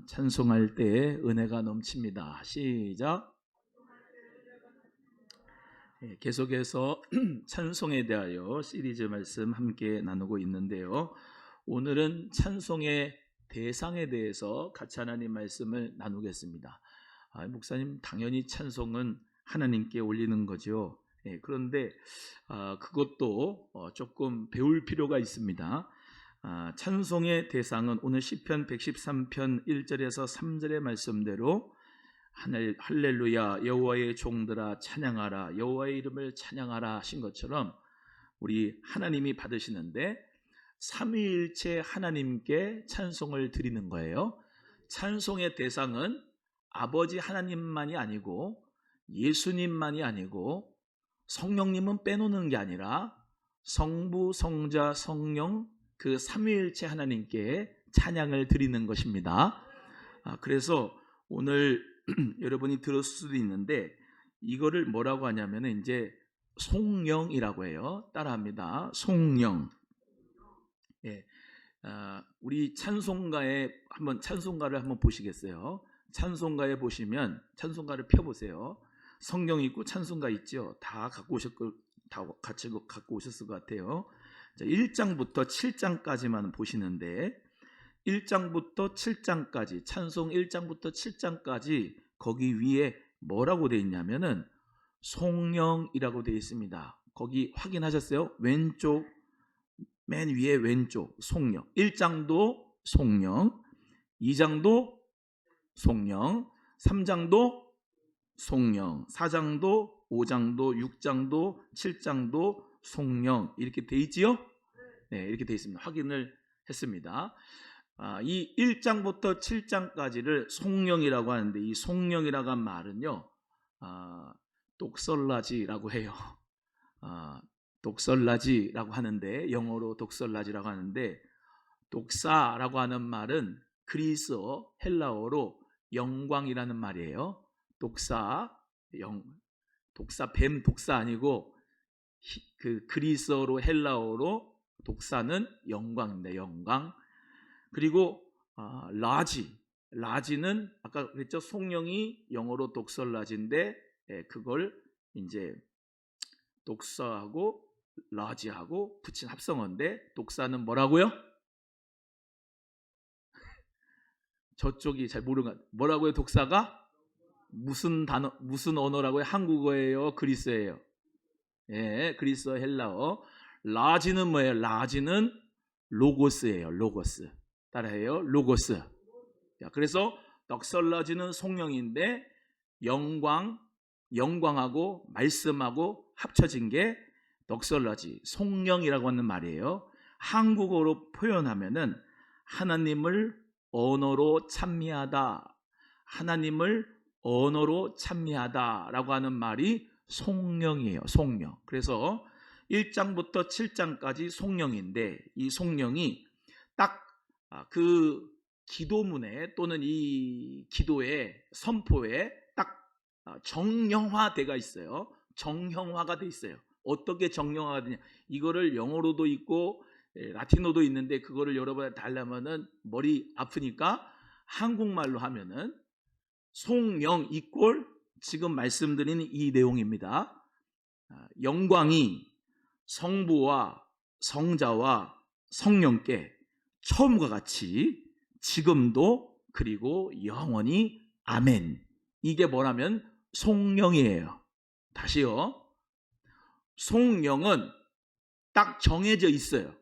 찬송할 때 은혜가 넘칩니다. 시작. 계속해서 찬송에 대하여 시리즈 말씀 함께 나누고 있는데요. 오늘은 찬송의 대상에 대해서 같이 하나님 말씀을 나누겠습니다. 목사님, 당연히 찬송은 하나님께 올리는 거죠. 그런데 그것도 조금 배울 필요가 있습니다. 찬송의 대상은 오늘 시편 113편 1절에서 3절의 말씀대로 할렐루야 여호와의 종들아 찬양하라, 여호와의 이름을 찬양하라 하신 것처럼 우리 하나님이 받으시는데 삼위일체 하나님께 찬송을 드리는 거예요. 찬송의 대상은 아버지 하나님만이 아니고 예수님만이 아니고 성령님은 빼놓는 게 아니라 성부, 성자, 성령 그 삼위일체 하나님께 찬양을 드리는 것입니다. 그래서 오늘 여러분이 들었을 수도 있는데 이거를 뭐라고 하냐면 이제 송영이라고 해요. 따라합니다. 송영. 우리 찬송가를 한번 보시겠어요? 찬송가에 보시면 찬송가를 펴보세요. 성경 있고 찬송가 있죠. 다 같이 갖고 오셨을 것 같아요. 자, 1장부터 7장까지만 보시는데 1장부터 7장까지 찬송 1장부터 7장까지 거기 위에 뭐라고 되어 있냐면은 송영이라고 되어 있습니다. 거기 확인하셨어요? 왼쪽 맨 위에 왼쪽 송영. 1장도 송영, 2장도 송영, 3장도 송영, 4장도 5장도 6장도 7장도 송영 이렇게 돼 있지요? 네, 이렇게 돼 있습니다. 확인을 했습니다. 이 1장부터 7장까지를 송영이라고 하는데 이 송영이라고 한 말은요, 독설라지라고 해요. 독설라지라고 하는데 영어로 독설라지라고 하는데 독사라고 하는 말은 그리스어 헬라어로 영광이라는 말이에요. 독사 뱀 독사 아니고 그 그리스어로 헬라어로 독사는 영광입니다. 영광. 그리고 라지는 아까 그랬죠. 송영이 영어로 독설라지인데 그걸 이제 독사하고 라지하고 붙인 합성어인데 독사는 뭐라고요? 저쪽이 잘 모르는 것 같아요. 뭐라고요? 독사가 무슨 단어, 무슨 언어라고요? 한국어예요? 그리스어예요? 예, 그리스어 헬라어. 라지는 뭐예요? 라지는 로고스예요. 로고스. 따라해요. 로고스. 그래서 덕설라지는 송영인데 영광하고 말씀하고 합쳐진 게 덕설라지, 송영이라고 하는 말이에요. 한국어로 표현하면은 하나님을 언어로 찬미하다, 하나님을 언어로 찬미하다라고 하는 말이 송영이에요. 송영. 그래서 1장부터 7장까지 송영인데 이 송영이 딱 그 기도문에 또는 이 기도의 선포에 딱 정형화되어 있어요. 정형화가 돼 있어요. 어떻게 정형화가 되냐? 이거를 영어로도 있고 라틴어도 있는데 그거를 여러분한테 달라면은 머리 아프니까 한국말로 하면은 송영 이꼴 지금 말씀드리는 이 내용입니다. 영광이 성부와 성자와 성령께 처음과 같이 지금도 그리고 영원히 아멘. 이게 뭐라면 송영이에요. 다시요. 송영은 딱 정해져 있어요.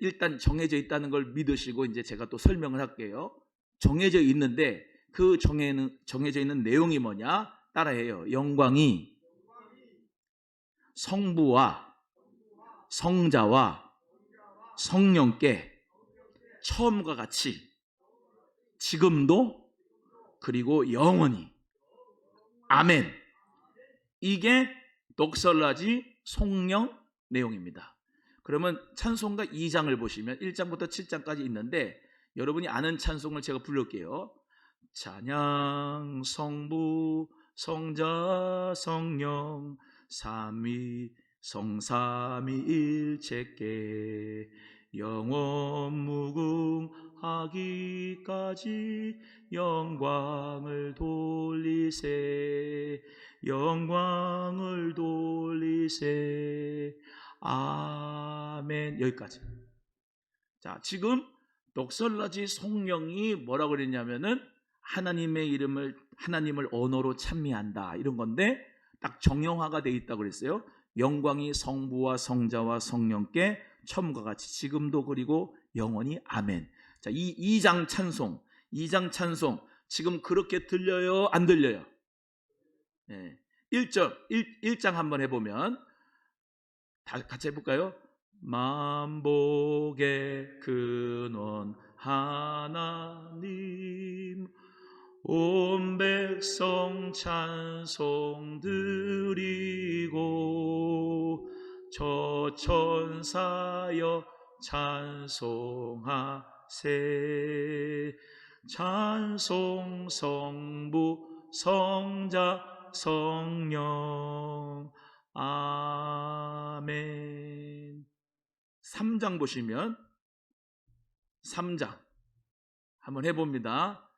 일단 정해져 있다는 걸 믿으시고 이제 제가 또 설명을 할게요. 정해져 있는데 그 정해져 있는 내용이 뭐냐? 따라해요. 영광이 성부와 성자와 성령께 처음과 같이 지금도 그리고 영원히 아멘. 이게 독설라지 송영 내용입니다. 그러면 찬송가 2장을 보시면 1장부터 7장까지 있는데 여러분이 아는 찬송을 제가 부를게요. 찬양 성부 성자 성령 성삼위일체께 영원 무궁 하기까지 영광을 돌리세. 영광을 돌리세. 아멘. 여기까지. 자, 지금 독설라지 송령이 뭐라고 그랬냐면은 하나님을 언어로 찬미한다 이런 건데 딱 정형화가 돼 있다고 그랬어요. 영광이 성부와 성자와 성령께 처음과 같이 지금도 그리고 영원히 아멘. 자, 이 2장 찬송 지금 그렇게 들려요, 안 들려요? 네. 1장 한번 해보면 다 같이 해볼까요? 만복의 근원 하나님, 온 백성 찬송 드리고 저 천사여 찬송하세. 찬송 성부 성자 성령. 아멘. 3장 보시면 3장 한번 해봅니다.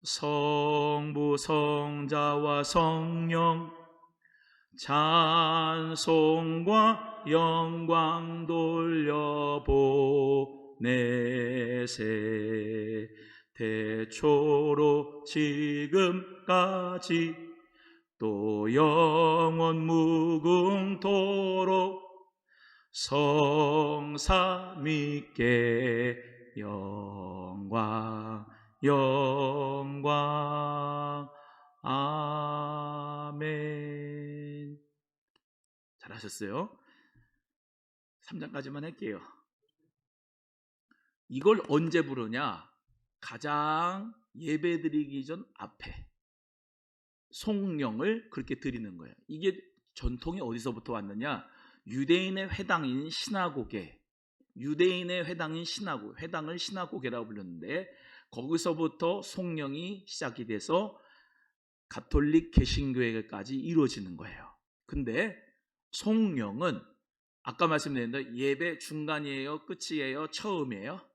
성부 성자와 성령 찬송과 영광 돌려보내세. 태초로 지금까지 또 영원 무궁토록 성삼위께 영광 영광. 아멘. 잘하셨어요. 3장까지만 할게요. 이걸 언제 부르냐? 가장 예배드리기 전 앞에 송령을 그렇게 드리는 거예요. 이게 전통이 어디서부터 왔느냐? 유대인의 회당인 시나고게, 회당을 시나고게라고 불렀는데 거기서부터 송령이 시작이 돼서 가톨릭 개신교회까지 이루어지는 거예요. 근데 송령은 아까 말씀드렸는데 예배 중간이에요, 끝이에요, 처음이에요?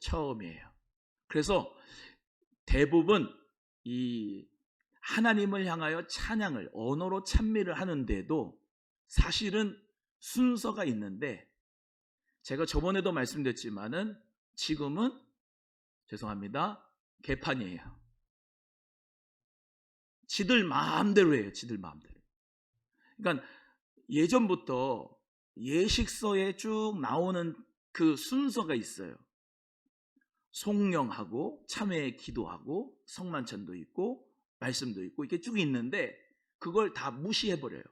처음이에요. 그래서 대부분 이 하나님을 향하여 찬양을 언어로 찬미를 하는데도 사실은 순서가 있는데 제가 저번에도 말씀드렸지만은 지금은 죄송합니다, 개판이에요. 지들 마음대로 해요. 지들 마음대로. 그러니까 예전부터 예식서에 쭉 나오는 그 순서가 있어요. 송령하고 참회 기도하고 성만찬도 있고 말씀도 있고 이렇게 쭉 있는데 그걸 다 무시해버려요.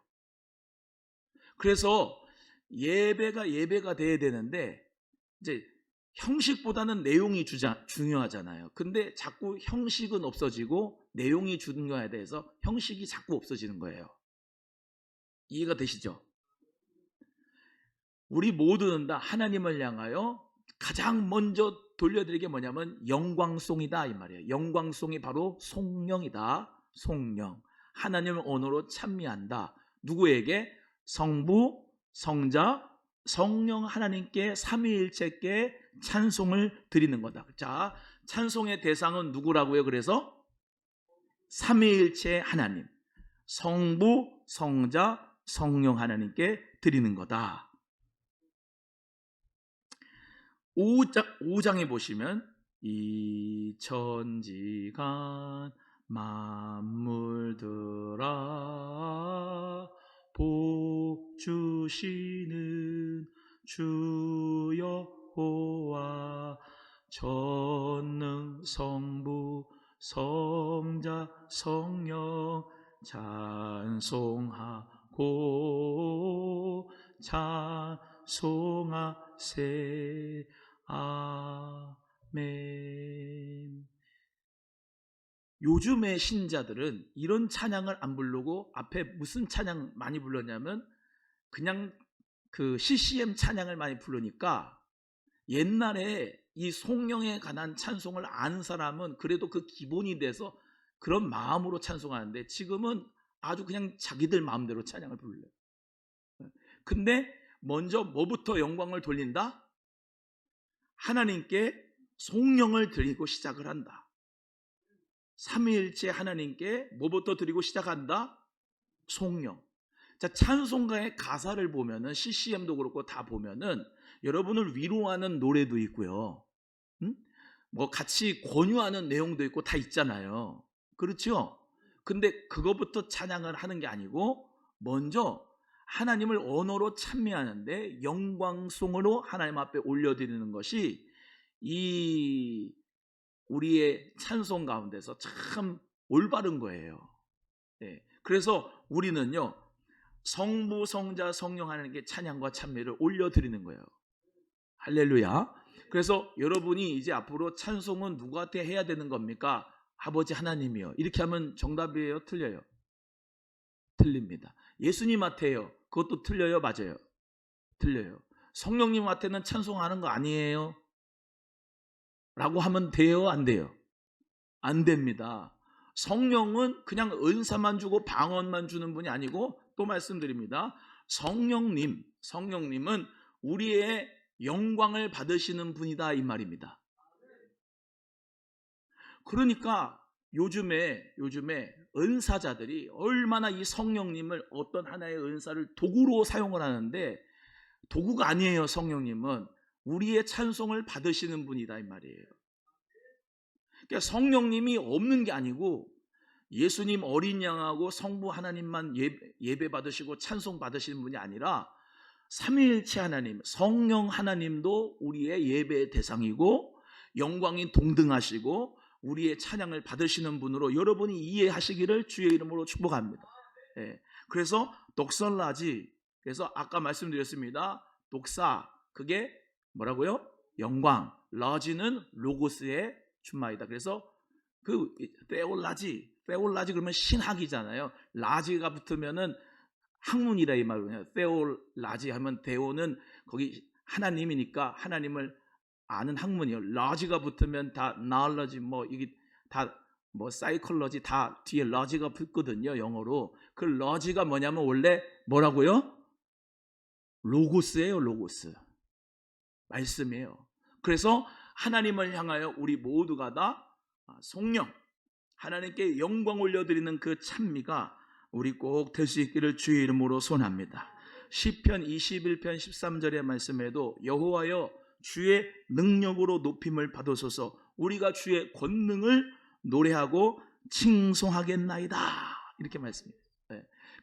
그래서 예배가 돼야 되는데 이제 형식보다는 내용이 중요하잖아요. 근데 자꾸 형식은 없어지고 내용이 중요해야 돼서 형식이 자꾸 없어지는 거예요. 이해가 되시죠? 우리 모두는 다 하나님을 향하여 가장 먼저 돌려드릴 게 뭐냐면 영광송이다 이 말이에요. 영광송이 바로 송령이다. 송령. 하나님을 언어로 찬미한다. 누구에게? 성부, 성자, 성령 하나님께 삼위일체께 찬송을 드리는 거다. 자, 찬송의 대상은 누구라고요? 그래서 삼위일체 하나님, 성부, 성자, 성령 하나님께 드리는 거다. 5장에 보시면 이천지간 만물들아 복 주시는 주 여호와 전능 성부 성자 성령 찬송하고 찬송하세. 아멘. 요즘의 신자들은 이런 찬양을 안 부르고 앞에 무슨 찬양 많이 불렀냐면 그냥 그 CCM 찬양을 많이 부르니까 옛날에 이 송령에 관한 찬송을 아는 사람은 그래도 그 기본이 돼서 그런 마음으로 찬송하는데 지금은 아주 그냥 자기들 마음대로 찬양을 불러요. 근데 먼저 뭐부터 영광을 돌린다? 하나님께 송영을 드리고 시작을 한다. 삼위일체 하나님께 뭐부터 드리고 시작한다? 송영. 자, 찬송가의 가사를 보면은 CCM도 그렇고 다 보면은 여러분을 위로하는 노래도 있고요. 뭐 같이 권유하는 내용도 있고 다 있잖아요. 그렇죠? 근데 그거부터 찬양을 하는 게 아니고 먼저 하나님을 언어로 찬미하는데 영광송으로 하나님 앞에 올려드리는 것이 이 우리의 찬송 가운데서 참 올바른 거예요. 네. 그래서 우리는요, 성부, 성자, 성령 하나님께 찬양과 찬미를 올려드리는 거예요. 할렐루야. 그래서 여러분이 이제 앞으로 찬송은 누구한테 해야 되는 겁니까? 아버지 하나님이요. 이렇게 하면 정답이에요? 틀려요? 틀립니다. 예수님한테요. 그것도 틀려요? 맞아요? 틀려요. 성령님한테는 찬송하는 거 아니에요? 라고 하면 돼요? 안 돼요? 안 됩니다. 성령은 그냥 은사만 주고 방언만 주는 분이 아니고, 또 말씀드립니다. 성령님은 우리의 영광을 받으시는 분이다 이 말입니다. 그러니까 요즘에 은사자들이 얼마나 이 성령님을 어떤 하나의 은사를 도구로 사용을 하는데, 도구가 아니에요. 성령님은 우리의 찬송을 받으시는 분이다 이 말이에요. 그러니까 성령님이 없는 게 아니고 예수님 어린 양하고 성부 하나님만 예배 받으시고 찬송 받으시는 분이 아니라 삼위일체 하나님, 성령 하나님도 우리의 예배의 대상이고 영광이 동등하시고 우리의 찬양을 받으시는 분으로 여러분이 이해하시기를 주의 이름으로 축복합니다. 예. 그래서 독설라지, 그래서 아까 말씀드렸습니다. 독사, 그게 뭐라고요? 영광. 라지는 로고스의 준마이다. 그래서 그 테올라지 그러면 신학이잖아요. 라지가 붙으면은 학문이다 이 말이에요. 테올라지 하면 데오는 거기 하나님이니까 하나님을 아는 학문이에요. 라지가 붙으면 다 knowledge 뭐 이게 다 뭐 사이콜러지 다 뒤에 러지가 붙거든요. 영어로. 그 러지가 뭐냐면 원래 뭐라고요? 로고스예요. 로고스. 말씀이에요. 그래서 하나님을 향하여 우리 모두가 다 성령, 하나님께 영광 올려드리는 그 찬미가 우리 꼭 될 수 있기를 주의 이름으로 소원합니다. 시편 21편 13절의 말씀에도 여호와여 주의 능력으로 높임을 받으소서, 우리가 주의 권능을 노래하고 칭송하겠나이다, 이렇게 말씀해요.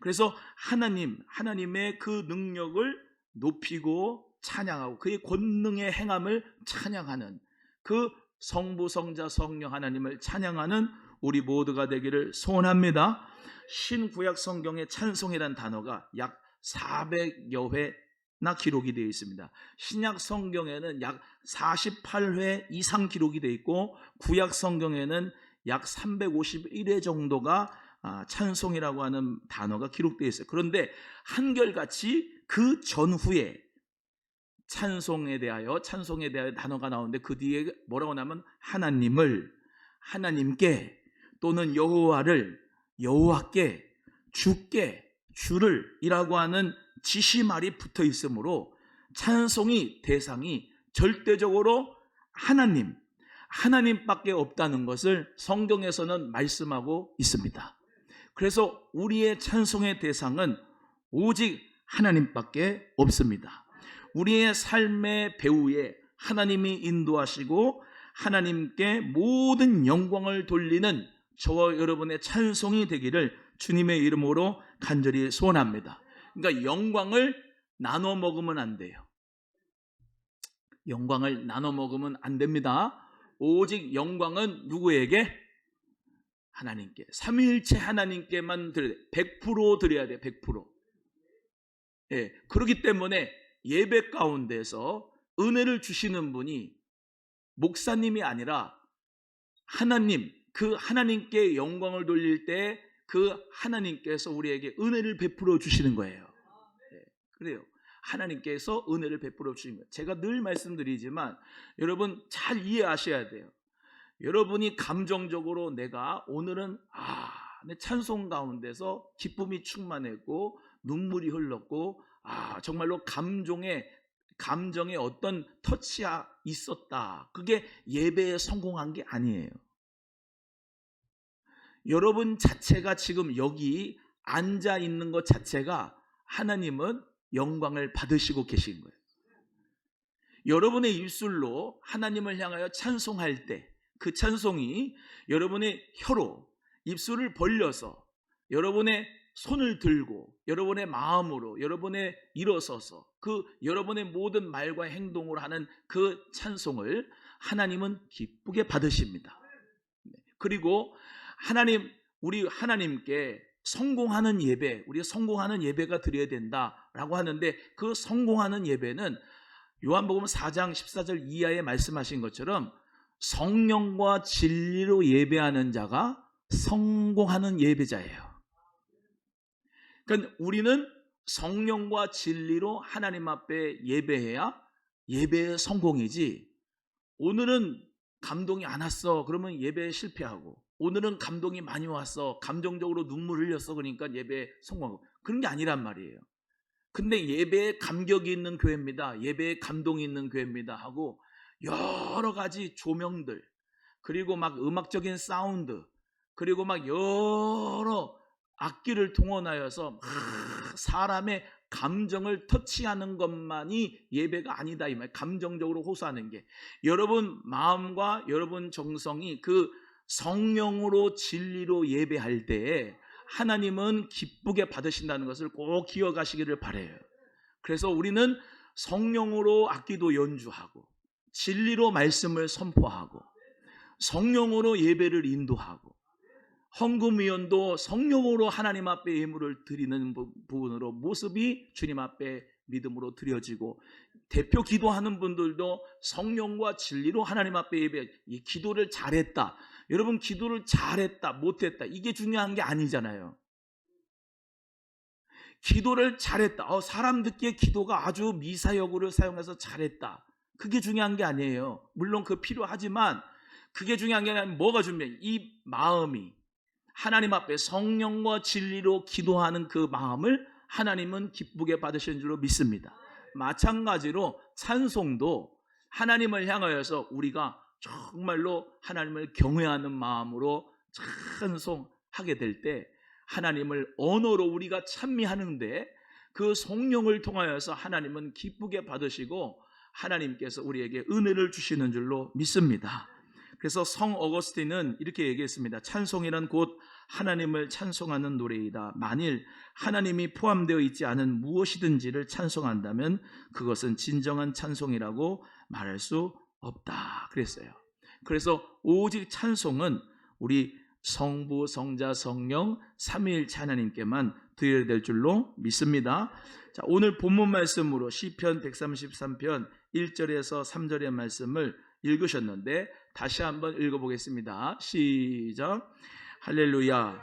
그래서 하나님의 그 능력을 높이고 찬양하고 그의 권능의 행함을 찬양하는, 그 성부, 성자, 성령 하나님을 찬양하는 우리 모두가 되기를 소원합니다. 신구약 성경에 찬송이란 단어가 약 400여 회나 기록이 되어 있습니다. 신약 성경에는 약 48회 이상 기록이 되어 있고 구약 성경에는 약 351회 정도가 찬송이라고 하는 단어가 기록되어 있어요. 그런데 한결같이 그 전후에 찬송에 대하여 단어가 나오는데 그 뒤에 뭐라고 나오면 하나님께 또는 여호와께 주를 이라고 하는 지시말이 붙어 있으므로 찬송이 대상이 절대적으로 하나님밖에 없다는 것을 성경에서는 말씀하고 있습니다. 그래서 우리의 찬송의 대상은 오직 하나님밖에 없습니다. 우리의 삶의 배후에 하나님이 인도하시고 하나님께 모든 영광을 돌리는 저와 여러분의 찬송이 되기를 주님의 이름으로 간절히 소원합니다. 그러니까 영광을 나눠 먹으면 안 돼요. 영광을 나눠 먹으면 안 됩니다. 오직 영광은 누구에게? 하나님께, 삼위일체 하나님께만 드려야 돼. 100% 드려야 돼. 100%. 예, 그렇기 때문에 예배 가운데서 은혜를 주시는 분이 목사님이 아니라 하나님, 그 하나님께 영광을 돌릴 때 그 하나님께서 우리에게 은혜를 베풀어 주시는 거예요. 네, 그래요. 하나님께서 은혜를 베풀어 주시는 거예요. 제가 늘 말씀드리지만 여러분 잘 이해하셔야 돼요. 여러분이 감정적으로 내가 오늘은 내 찬송 가운데서 기쁨이 충만했고 눈물이 흘렀고 정말로 감정에 감정에 어떤 터치가 있었다. 그게 예배에 성공한 게 아니에요. 여러분 자체가 지금 여기 앉아 있는 것 자체가 하나님은 영광을 받으시고 계신 거예요. 여러분의 입술로 하나님을 향하여 찬송할 때 그 찬송이 여러분의 혀로 입술을 벌려서 여러분의 손을 들고 여러분의 마음으로 여러분의 일어서서 그 여러분의 모든 말과 행동으로 하는 그 찬송을 하나님은 기쁘게 받으십니다. 그리고 우리 하나님께 성공하는 예배, 우리가 성공하는 예배가 드려야 된다라고 하는데 그 성공하는 예배는 요한복음 4장 14절 이하에 말씀하신 것처럼 성령과 진리로 예배하는 자가 성공하는 예배자예요. 그러니까 우리는 성령과 진리로 하나님 앞에 예배해야 예배의 성공이지, 오늘은 감동이 안 왔어 그러면 예배에 실패하고, 오늘은 감동이 많이 왔어 감정적으로 눈물 흘렸어 그러니까 예배에 성공하고, 그런 게 아니란 말이에요. 근데 예배에 감격이 있는 교회입니다, 예배에 감동이 있는 교회입니다 하고 여러 가지 조명들, 그리고 막 음악적인 사운드, 그리고 막 여러 악기를 동원하여서 막 사람의 감정을 터치하는 것만이 예배가 아니다 이 말. 감정적으로 호소하는 게, 여러분 마음과 여러분 정성이 그 성령으로 진리로 예배할 때에 하나님은 기쁘게 받으신다는 것을 꼭 기억하시기를 바라요. 그래서 우리는 성령으로 악기도 연주하고 진리로 말씀을 선포하고 성령으로 예배를 인도하고 헌금위원도 성령으로 하나님 앞에 예물을 드리는 부분으로 모습이 주님 앞에 믿음으로 드려지고, 대표 기도하는 분들도 성령과 진리로 하나님 앞에 예배, 이 기도를 잘했다, 여러분 기도를 잘했다 못했다 이게 중요한 게 아니잖아요. 기도를 잘했다, 사람 듣기에 기도가 아주 미사여구를 사용해서 잘했다, 그게 중요한 게 아니에요. 물론 그 필요하지만 그게 중요한 게 아니라 뭐가 중요해? 이 마음이 하나님 앞에 성령과 진리로 기도하는 그 마음을 하나님은 기쁘게 받으시는 줄로 믿습니다. 마찬가지로 찬송도 하나님을 향하여서 우리가 정말로 하나님을 경외하는 마음으로 찬송하게 될 때 하나님을 언어로 우리가 찬미하는데 그 성령을 통하여서 하나님은 기쁘게 받으시고 하나님께서 우리에게 은혜를 주시는 줄로 믿습니다. 그래서 성 어거스틴은 이렇게 얘기했습니다. 찬송이란 곧 하나님을 찬송하는 노래이다. 만일 하나님이 포함되어 있지 않은 무엇이든지를 찬송한다면 그것은 진정한 찬송이라고 말할 수 없다 그랬어요. 그래서 오직 찬송은 우리 성부, 성자, 성령 삼위일체 하나님께만 드려야 될 줄로 믿습니다. 자, 오늘 본문 말씀으로 시편 133편 1절에서 3절의 말씀을 읽으셨는데 다시 한번 읽어보겠습니다. 시작. 할렐루야.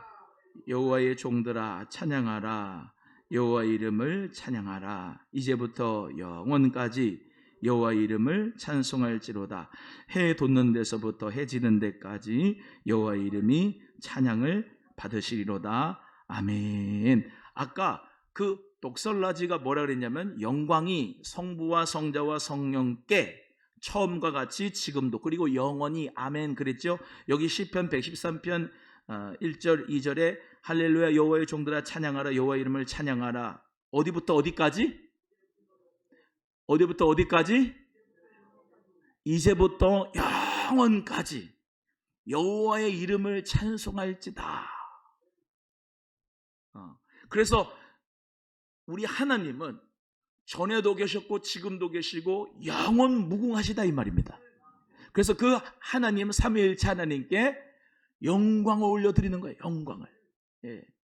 여호와의 종들아 찬양하라. 여호와 이름을 찬양하라. 이제부터 영원까지 여호와 이름을 찬송할지로다. 해 돋는 데서부터 해 지는 데까지 여호와 이름이 찬양을 받으시리로다. 아멘. 아까 그 독설라지가 뭐라 그랬냐면 영광이 성부와 성자와 성령께 처음과 같이 지금도 그리고 영원히 아멘 그랬죠. 여기 시편 113편 1절 2절에 할렐루야 여호와의 종들아 찬양하라. 여호와 이름을 찬양하라. 어디부터 어디까지? 어디부터 어디까지? 이제부터 영원까지 여호와의 이름을 찬송할지다. 그래서 우리 하나님은 전에도 계셨고 지금도 계시고 영원 무궁하시다 이 말입니다. 그래서 그 하나님 삼위일체 하나님께 영광을 올려드리는 거예요. 영광을.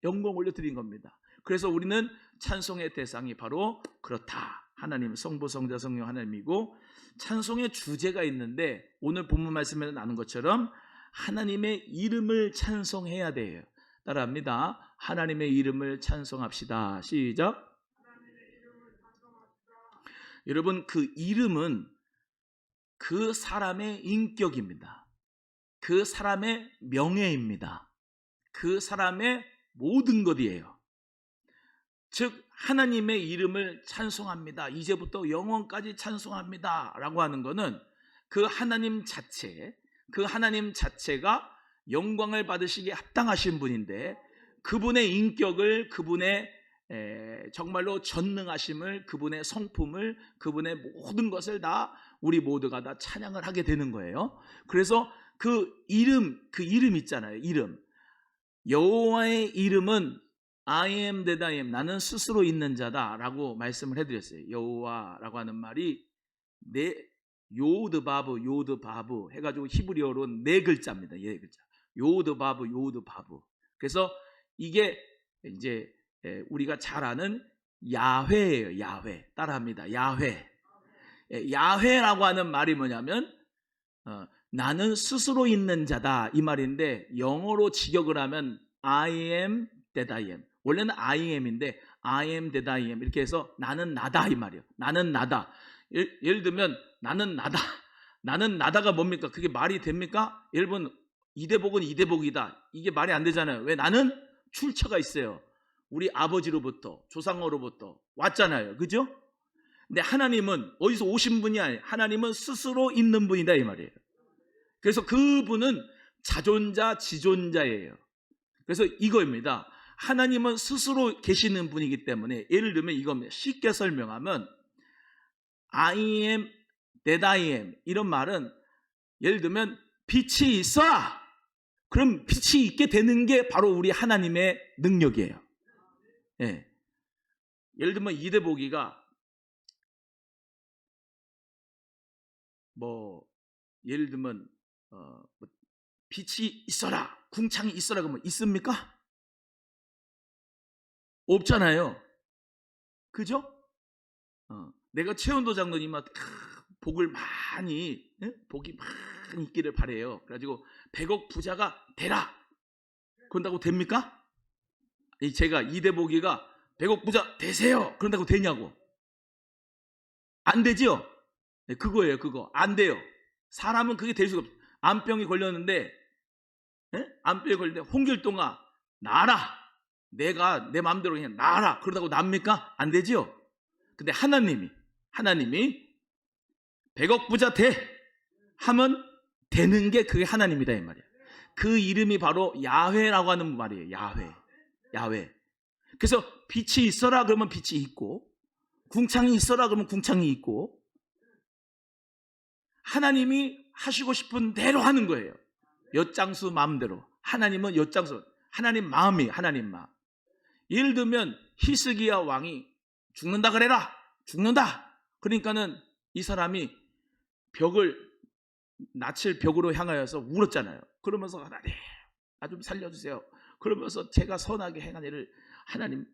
영광을 올려드리는 겁니다. 그래서 우리는 찬송의 대상이 바로 그렇다. 하나님 성부 성자 성령 하나님이고, 찬송의 주제가 있는데 오늘 본문 말씀에 나눈 것처럼 하나님의 이름을 찬송해야 돼요. 따라합니다. 하나님의 이름을 찬송합시다. 시작. 여러분 그 이름은 그 사람의 인격입니다. 그 사람의 명예입니다. 그 사람의 모든 것이에요. 즉 하나님의 이름을 찬송합니다. 이제부터 영원까지 찬송합니다 라고 하는 것은 그 하나님 자체가 영광을 받으시기에 합당하신 분인데, 그분의 인격을, 그분의 정말로 전능하심을, 그분의 성품을, 그분의 모든 것을 다 우리 모두가 다 찬양을 하게 되는 거예요. 그래서 그 이름 있잖아요. 이름, 여호와의 이름은 I am that I am, 나는 스스로 있는 자다 라고 말씀을 해드렸어요. 여호와라고 하는 말이 요드바브 해가지고 히브리어로 네 글자입니다. 네 글자. 요드바브. 그래서 이게 이제 우리가 잘 아는 야훼예요. 야훼. 따라합니다. 야훼. 야훼라고 하는 말이 뭐냐면 나는 스스로 있는 자다 이 말인데, 영어로 직역을 하면 I am that I am. 원래는 I am인데 I am that I am 이렇게 해서 나는 나다 이 말이에요. 나는 나다. 예를 들면 나는 나다가 뭡니까? 그게 말이 됩니까? 예를 들면 이대복은 이대복이다. 이게 말이 안 되잖아요. 왜? 나는 출처가 있어요. 우리 아버지로부터, 조상으로부터 왔잖아요. 그죠? 근데 하나님은 어디서 오신 분이 아니에요. 하나님은 스스로 있는 분이다 이 말이에요. 그래서 그분은 자존자 지존자예요. 그래서 이거입니다. 하나님은 스스로 계시는 분이기 때문에, 예를 들면 이겁니다. 쉽게 설명하면 I am that I am 이런 말은, 예를 들면 빛이 있어, 그럼 빛이 있게 되는 게 바로 우리 하나님의 능력이에요. 예. 예를 들면 이대복이가 예를 들면 빛이 있어라, 궁창이 있어라 그러면 있습니까? 없잖아요. 그죠? 내가 최은도 장로님한테 복이 많이 있기를 바래요. 그래가지고 100억 부자가 되라 그런다고 됩니까? 제가 이대복이가 100억 부자 되세요 그런다고 되냐고. 안 되죠? 그거예요. 그거 안 돼요. 사람은 그게 될 수가 없어요. 암병이 걸렸는데 홍길동아 나라, 내가 내 마음대로 그냥 나라 그러다고 납니까? 안 되죠? 근데 하나님이 100억 부자 돼 하면 되는 게 그게 하나님이다 이 말이에요. 그 이름이 바로 야훼라고 하는 말이에요. 야훼. 그래서 빛이 있어라 그러면 빛이 있고, 궁창이 있어라 그러면 궁창이 있고, 하나님이 하시고 싶은 대로 하는 거예요. 엿장수 마음대로. 하나님은 엿장수, 하나님 마음이 하나님 마음. 예를 들면 히스기야 왕이 죽는다 그래라, 죽는다. 그러니까는 이 사람이 낯을 벽으로 향하여서 울었잖아요. 그러면서 하나님 나 좀 살려주세요. 그러면서 제가 선하게 행한 일을 하나님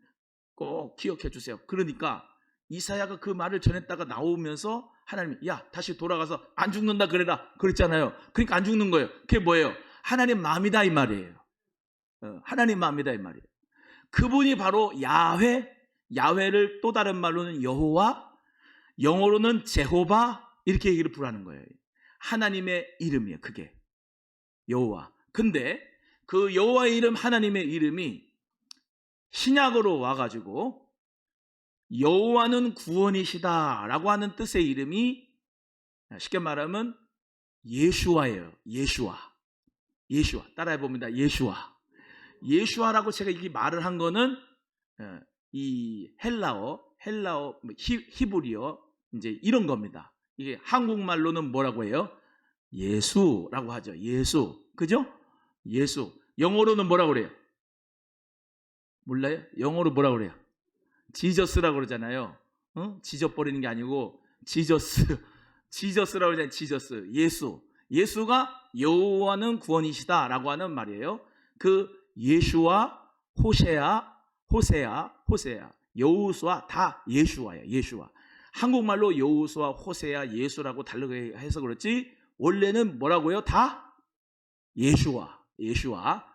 꼭 기억해 주세요. 그러니까 이사야가 그 말을 전했다가 나오면서 하나님이 야 다시 돌아가서 안 죽는다 그래라 그랬잖아요. 그러니까 안 죽는 거예요. 그게 뭐예요? 하나님 마음이다 이 말이에요. 하나님 마음이다 이 말이에요. 그분이 바로 야훼를 또 다른 말로는 여호와, 영어로는 제호바 이렇게 얘기를 부르는 거예요. 하나님의 이름이에요. 그게 여호와. 근데 그 여호와의 이름, 하나님의 이름이 신약으로 와가지고 여호와는 구원이시다 라고 하는 뜻의 이름이 쉽게 말하면 예슈아예요. 예슈아. 따라해봅니다. 예슈아라고 제가 이게 말을 한 거는 이 헬라어 히브리어 이제 이런 겁니다. 이게 한국말로는 뭐라고 해요? 예수라고 하죠. 예수. 그죠? 예수. 영어로는 뭐라고 그래요? 몰라요? 영어로 뭐라고 그래요? 지저스라고 그러잖아요. 지저버리는 게 아니고 지저스라고 그러잖아요. 지저스. 예수가 여호와는 구원이시다라고 하는 말이에요. 그 예수와 호세아, 여호수아 다 예수와예요. 예수와. 한국말로 여호수아, 호세아, 예수라고 다르게 해서 그렇지 원래는 뭐라고요? 다 예수와입니다.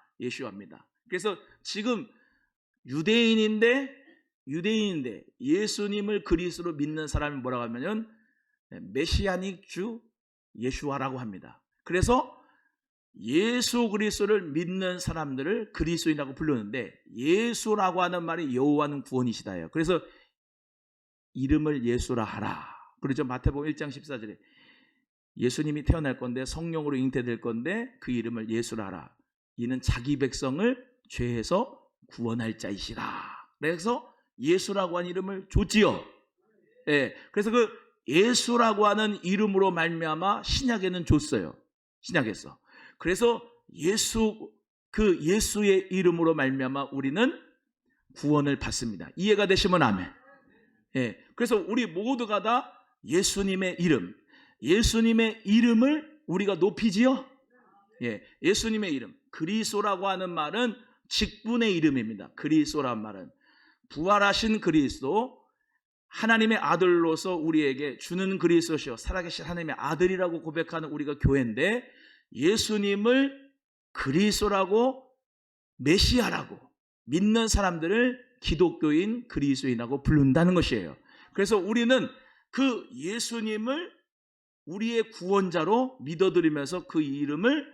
그래서 지금 유대인인데 예수님을 그리스도로 믿는 사람이 뭐라고 하면은 메시아닉 주 예수와라고 합니다. 그래서 예수 그리스도를 믿는 사람들을 그리스도인이라고 부르는데, 예수라고 하는 말이 여호와는 구원이시다예요. 그래서 이름을 예수라 하라. 그러죠. 마태복음 1장 14절에 예수님이 태어날 건데 성령으로 잉태될 건데 그 이름을 예수라 하라. 이는 자기 백성을 죄에서 구원할 자이시라. 그래서 예수라고 하는 이름을 줬지요. 예, 그래서 그 예수라고 하는 이름으로 말미암아 신약에는 줬어요. 신약에서. 그래서 그 예수의 이름으로 말미암아 우리는 구원을 받습니다. 이해가 되시면 아멘. 예, 그래서 우리 모두가 다 예수님의 이름을 우리가 높이지요. 예, 예수님의 이름. 그리스도라고 하는 말은 직분의 이름입니다. 그리스도란 말은 부활하신 그리스도, 하나님의 아들로서 우리에게 주는 그리스도시요 살아계신 하나님의 아들이라고 고백하는 우리가 교회인데, 예수님을 그리스도라고 메시아라고 믿는 사람들을 기독교인 그리스도인이라고 부른다는 것이에요. 그래서 우리는 그 예수님을 우리의 구원자로 믿어드리면서 그 이름을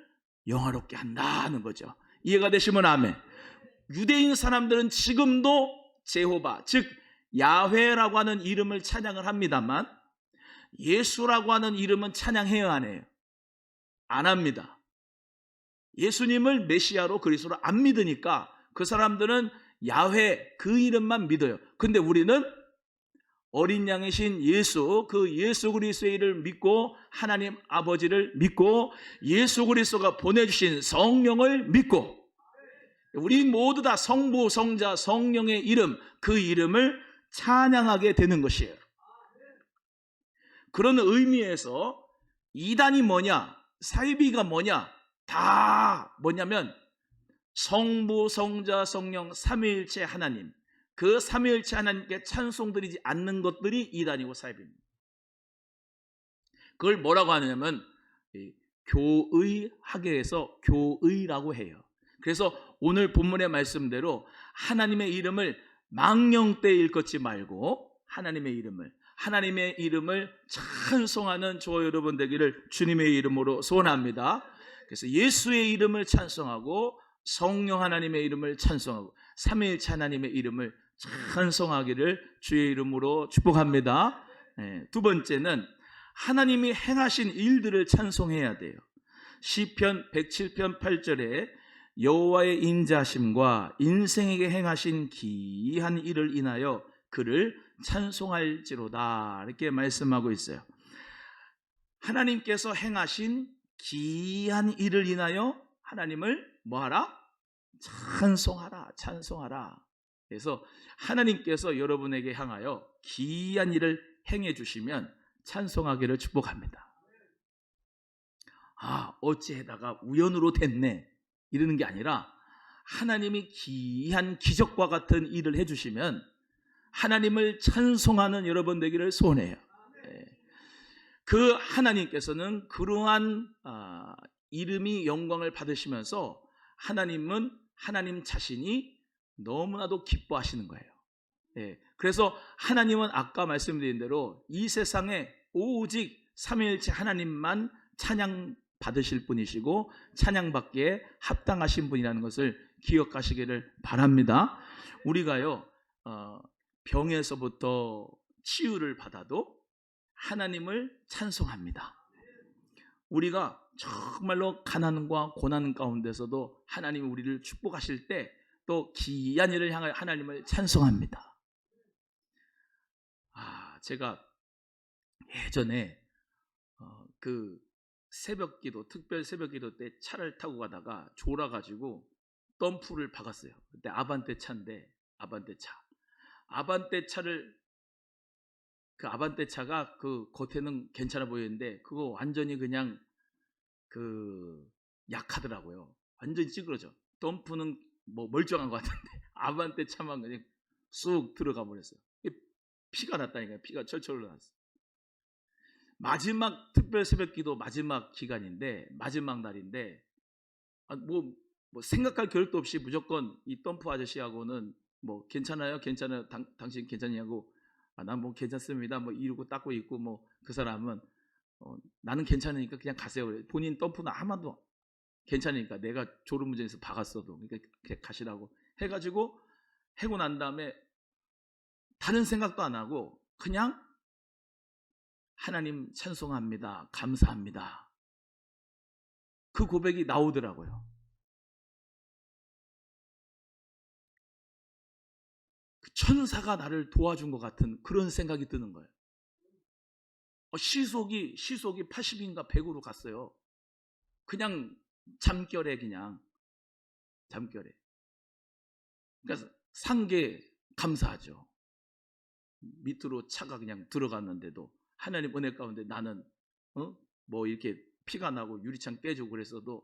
영화롭게 한다는 거죠. 이해가 되시면 아멘. 유대인 사람들은 지금도 제호바, 즉 야훼라고 하는 이름을 찬양을 합니다만, 예수라고 하는 이름은 찬양해요, 안 해요? 안 합니다. 예수님을 메시아로 그리스도로 안 믿으니까 그 사람들은 야훼 그 이름만 믿어요. 근데 우리는 어린 양이신 예수, 그 예수 그리스도의 이름을 믿고 하나님 아버지를 믿고 예수 그리스도가 보내주신 성령을 믿고, 우리 모두 다 성부, 성자, 성령의 이름, 그 이름을 찬양하게 되는 것이에요. 그런 의미에서 이단이 뭐냐, 사이비가 뭐냐, 다 뭐냐면 성부, 성자, 성령 삼위일체 하나님, 그 삼위일체 하나님께 찬송드리지 않는 것들이 이단이고 사이비입니다. 그걸 뭐라고 하냐면 교의 학계에서 교의라고 해요. 그래서 오늘 본문의 말씀대로 하나님의 이름을 망령되이 일컫지 말고 하나님의 이름을 찬송하는 저와 여러분 되기를 주님의 이름으로 소원합니다. 그래서 예수의 이름을 찬송하고 성령 하나님의 이름을 찬송하고 삼위일체 하나님의 이름을 찬송하기를 주의 이름으로 축복합니다. 두 번째는 하나님이 행하신 일들을 찬송해야 돼요. 시편 107편 8절에 여호와의 인자심과 인생에게 행하신 기이한 일을 인하여 그를 찬송할지로다, 이렇게 말씀하고 있어요. 하나님께서 행하신 기이한 일을 인하여 하나님을 뭐하라? 찬송하라. 그래서 하나님께서 여러분에게 향하여 기이한 일을 행해 주시면 찬송하기를 축복합니다. 어찌하다가 우연으로 됐네, 이러는 게 아니라 하나님이 기이한 기적과 같은 일을 해주시면 하나님을 찬송하는 여러분 되기를 소원해요. 그 하나님께서는 그러한 이름이 영광을 받으시면서 하나님은 하나님 자신이 너무나도 기뻐하시는 거예요. 그래서 하나님은 아까 말씀드린 대로 이 세상에 오직 삼위일체 하나님만 찬양 받으실 분이시고 찬양받기에 합당하신 분이라는 것을 기억하시기를 바랍니다. 우리가요 병에서부터 치유를 받아도 하나님을 찬송합니다. 우리가 정말로 가난과 고난 가운데서도 하나님이 우리를 축복하실 때 또 기이한 일을 향하여 하나님을 찬송합니다. 제가 예전에 그 새벽기도, 특별 새벽기도 때 차를 타고 가다가 졸아가지고 덤프를 박았어요. 그때 아반떼 차인데 아반떼 차가 그 겉에는 괜찮아 보이는데 그거 완전히 그냥 약하더라고요. 완전히 찌그러져. 덤프는 뭐 멀쩡한 것 같은데 아반떼 차만 그냥 쑥 들어가 버렸어요. 피가 났다니까요. 피가 철철 흘러났어요. 마지막 특별 새벽기도 마지막 기간인데, 마지막 날인데 뭐 생각할 겨를도 없이 무조건 이 덤프 아저씨하고는 뭐 괜찮아요? 당신 괜찮냐고, 난 뭐 괜찮습니다. 뭐 이러고 닦고 있고, 뭐 그 사람은 나는 괜찮으니까 그냥 가세요. 본인 덤프는 아마도 괜찮으니까 내가 졸음운전에서 박았어도 그러니까 가시라고 해가지고 해고 난 다음에 다른 생각도 안 하고 그냥 하나님 찬송합니다. 감사합니다. 그 고백이 나오더라고요. 그 천사가 나를 도와준 것 같은 그런 생각이 드는 거예요. 시속이 80인가 100으로 갔어요. 그냥 잠결에 잠결에. 그러니까 산 게 감사하죠. 밑으로 차가 그냥 들어갔는데도 하나님 은혜 가운데 나는 뭐 이렇게 피가 나고 유리창 깨지고 그랬어도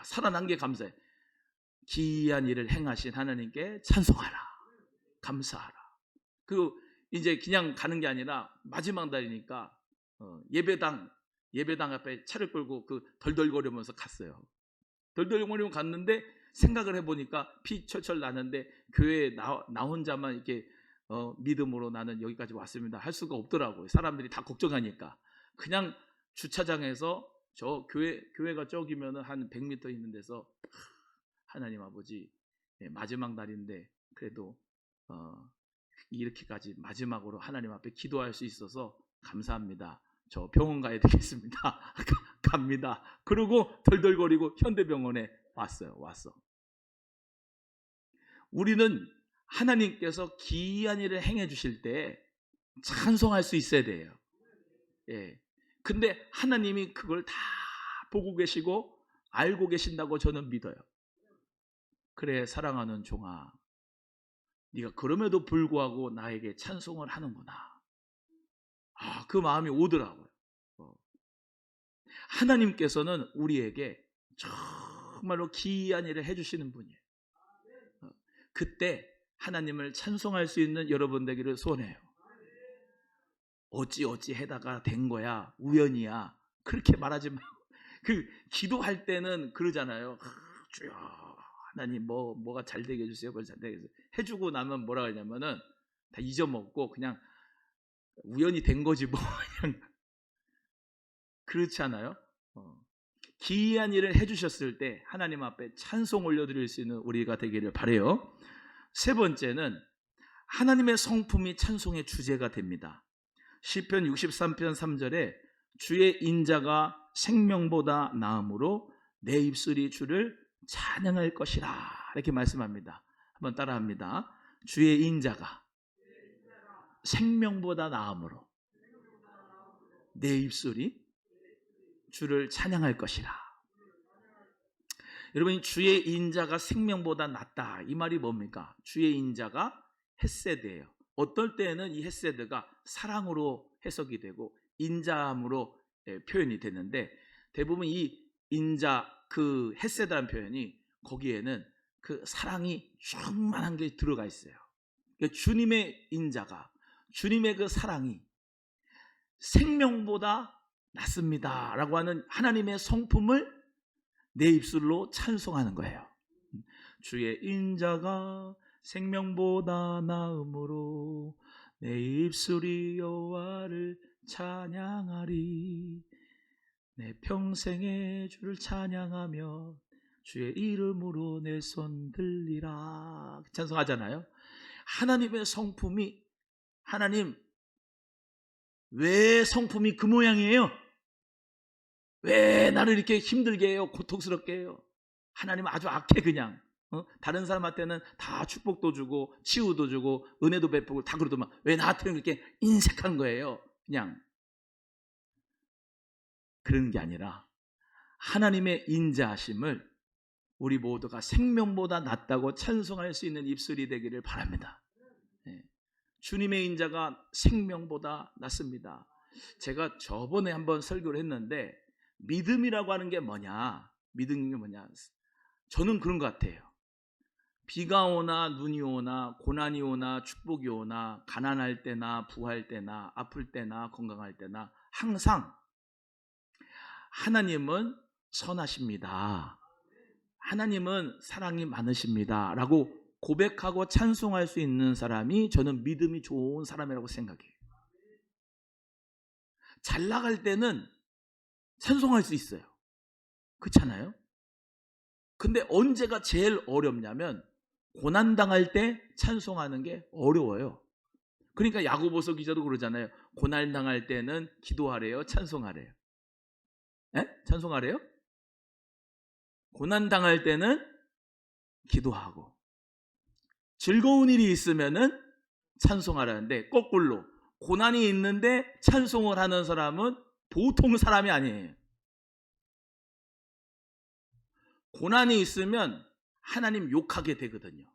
살아난 게 감사해. 기이한 일을 행하신 하나님께 찬송하라. 감사하라. 그 이제 그냥 가는 게 아니라 마지막 날이니까 예배당 앞에 차를 끌고 그 덜덜거리면서 갔어요. 덜덜거리면 갔는데 생각을 해보니까 피 철철 나는데 교회에 나 혼자만 이렇게 믿음으로 나는 여기까지 왔습니다 할 수가 없더라고요. 사람들이 다 걱정하니까. 그냥 주차장에서 저 교회가 저기면 한 100m 있는 데서 하나님 아버지 마지막 날인데 그래도 이렇게까지 마지막으로 하나님 앞에 기도할 수 있어서 감사합니다. 저 병원 가야 되겠습니다. 갑니다. 그러고 덜덜거리고 현대병원에 왔어. 우리는 하나님께서 기이한 일을 행해 주실 때 찬송할 수 있어야 돼요. 예. 근데 하나님이 그걸 다 보고 계시고 알고 계신다고 저는 믿어요. 그래, 사랑하는 종아, 네가 그럼에도 불구하고 나에게 찬송을 하는구나. 그 마음이 오더라고요. 하나님께서는 우리에게 정말로 기이한 일을 해주시는 분이에요. 그때 하나님을 찬송할 수 있는 여러분 되기를 소원해요. 어찌 해다가 된 거야, 우연이야, 그렇게 말하지 말고. 그 기도할 때는 그러잖아요. 주여 하나님 뭐가 잘 되게 해주세요. 잘 되게 해주고 나면 뭐라 하냐면은 다 잊어먹고 그냥 우연히 된 거지 뭐. 그냥 그렇지 않아요? 기이한 일을 해주셨을 때 하나님 앞에 찬송 올려드릴 수 있는 우리가 되기를 바라요. 세 번째는 하나님의 성품이 찬송의 주제가 됩니다. 시편 63편 3절에 주의 인자가 생명보다 나음으로 내 입술이 주를 찬양할 것이라 이렇게 말씀합니다. 한번 따라합니다. 주의 인자가 생명보다 나음으로 내 입술이 주를 찬양할 것이라. 여러분, 주의 인자가 생명보다 낫다, 이 말이 뭡니까? 주의 인자가 헤세드예요. 어떨 때는 이 헤세드가 사랑으로 해석이 되고 인자함으로 표현이 되는데, 대부분 이 인자, 그 헤세드라는 표현이 거기에는 그 사랑이 충만한 게 들어가 있어요. 그러니까 주님의 인자가, 주님의 그 사랑이 생명보다 낫습니다 라고 하는 하나님의 성품을 내 입술로 찬송하는 거예요. 주의 인자가 생명보다 나음으로 내 입술이 여호와를 찬양하리. 내 평생에 주를 찬양하며 주의 이름으로 내 손 들리라. 찬송하잖아요. 하나님의 성품이, 하나님 왜 성품이 그 모양이에요? 왜 나를 이렇게 힘들게 해요? 고통스럽게 해요? 하나님은 아주 악해. 그냥 다른 사람한테는 다 축복도 주고 치유도 주고 은혜도 베푸고 다 그러더만 왜 나한테는 이렇게 인색한 거예요? 그냥 그런 게 아니라 하나님의 인자하심을 우리 모두가 생명보다 낫다고 찬송할 수 있는 입술이 되기를 바랍니다. 주님의 인자가 생명보다 낫습니다. 제가 저번에 한번 설교를 했는데 믿음이라고 하는 게 뭐냐? 믿음이 뭐냐? 저는 그런 것 같아요. 비가 오나 눈이 오나 고난이 오나 축복이 오나 가난할 때나 부할 때나 아플 때나 건강할 때나 항상 하나님은 선하십니다. 하나님은 사랑이 많으십니다 라고 고백하고 찬송할 수 있는 사람이 저는 믿음이 좋은 사람이라고 생각해요. 잘 나갈 때는 찬송할 수 있어요. 그렇잖아요? 근데 언제가 제일 어렵냐면 고난당할 때 찬송하는 게 어려워요. 그러니까 야고보서 기자도 그러잖아요. 고난당할 때는 기도하래요, 찬송하래요? 에? 찬송하래요? 고난당할 때는 기도하고, 즐거운 일이 있으면은 찬송하라는데, 거꾸로 고난이 있는데 찬송을 하는 사람은 보통 사람이 아니에요. 고난이 있으면 하나님 욕하게 되거든요.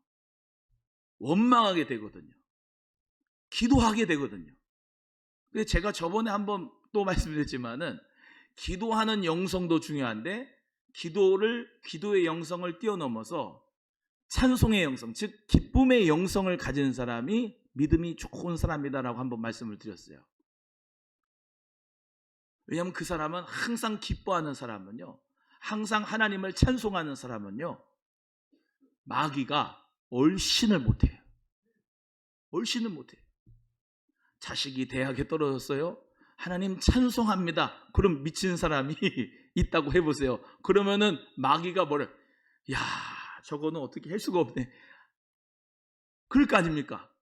원망하게 되거든요. 기도하게 되거든요. 그래서 제가 저번에 한번 또 말씀드렸지만은, 기도하는 영성도 중요한데 기도의 영성을 뛰어넘어서 찬송의 영성, 즉 기쁨의 영성을 가진 사람이 믿음이 좋은 사람이다라고 한번 말씀을 드렸어요. 왜냐하면 그 사람은 항상 기뻐하는 사람은요, 항상 하나님을 찬송하는 사람은요, 마귀가 얼씬을 못해요. 얼씬을 못해요. 자식이 대학에 떨어졌어요? 하나님 찬송합니다. 그럼 미친 사람이 있다고 해보세요. 그러면은 마귀가 뭐래? 야, 저거는 어떻게 할 수가 없네. 그럴 거 아닙니까?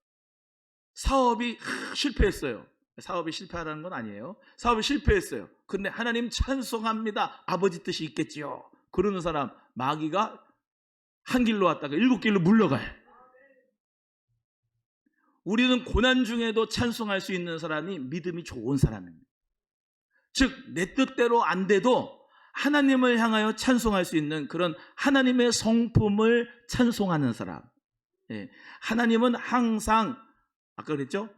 사업이 실패했어요. 사업이 실패하라는 건 아니에요. 사업이 실패했어요. 근데 하나님 찬송합니다. 아버지 뜻이 있겠지요. 그러는 사람, 마귀가 한 길로 왔다가 7길로 물러가요. 우리는 고난 중에도 찬송할 수 있는 사람이 믿음이 좋은 사람입니다. 즉, 내 뜻대로 안 돼도 하나님을 향하여 찬송할 수 있는 그런 하나님의 성품을 찬송하는 사람. 예. 하나님은 항상, 아까 그랬죠?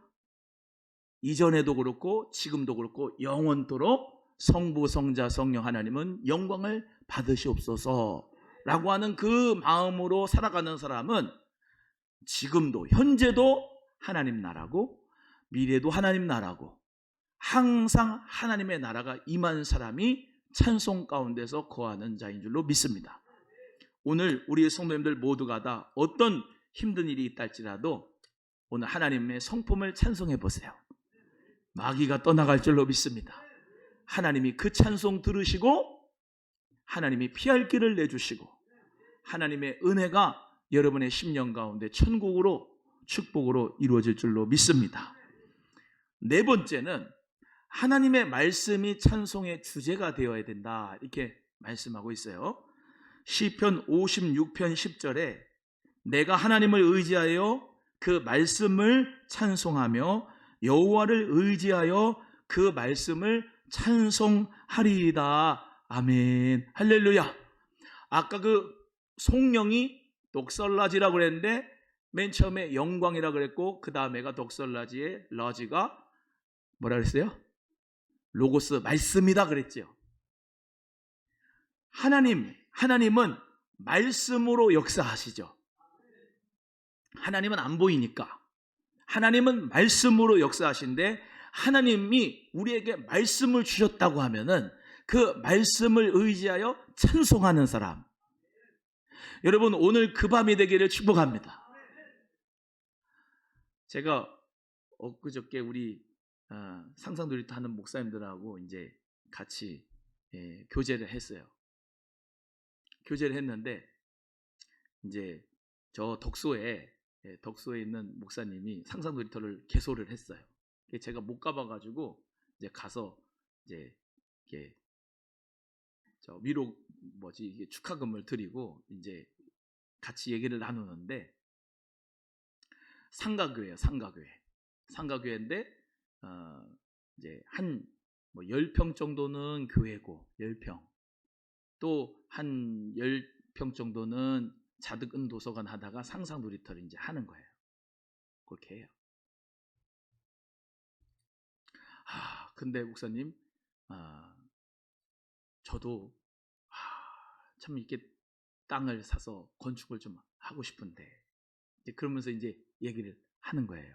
이전에도 그렇고 지금도 그렇고 영원토록 성부, 성자, 성령 하나님은 영광을 받으시옵소서 라고 하는 그 마음으로 살아가는 사람은 지금도, 현재도 하나님 나라고 미래도 하나님 나라고 항상 하나님의 나라가 임한 사람이 찬송 가운데서 거하는 자인 줄로 믿습니다. 오늘 우리 성도님들 모두가 다 어떤 힘든 일이 있다 할지라도 오늘 하나님의 성품을 찬송해 보세요. 마귀가 떠나갈 줄로 믿습니다. 하나님이 그 찬송 들으시고 하나님이 피할 길을 내주시고 하나님의 은혜가 여러분의 심령 가운데 천국으로, 축복으로 이루어질 줄로 믿습니다. 네 번째는 하나님의 말씀이 찬송의 주제가 되어야 된다, 이렇게 말씀하고 있어요. 시편 56편 10절에 내가 하나님을 의지하여 그 말씀을 찬송하며 여호와를 의지하여 그 말씀을 찬송하리이다. 아멘. 할렐루야. 아까 그 송영이 독설라지라고 그랬는데 맨 처음에 영광이라고 그랬고 그 다음에가 독설라지의 라지가 뭐라 그랬어요? 로고스, 말씀이다 그랬죠. 하나님은 말씀으로 역사하시죠. 하나님은 안 보이니까. 하나님은 말씀으로 역사하신데 하나님이 우리에게 말씀을 주셨다고 하면은 그 말씀을 의지하여 찬송하는 사람. 여러분, 오늘 그 밤이 되기를 축복합니다. 제가 엊그저께 우리 상상놀이터 하는 목사님들하고 이제 같이 교제를 했어요. 교제를 했는데 이제 저 덕소에 있는 목사님이 상상놀이터를 개소를 했어요. 제가 못 가봐가지고 이제 가서 이제 이게 저 위로 이게 축하금을 드리고 이제 같이 얘기를 나누는데 상가교회예요. 상가교회인데 이제 한 10평 정도는 교회고 10평 또 한 10평 정도는 자득은 도서관 하다가 상상놀이터를 이제 하는 거예요. 그렇게 해요. 근데 목사님, 저도 참 이렇게 땅을 사서 건축을 좀 하고 싶은데, 이제 그러면서 이제 얘기를 하는 거예요.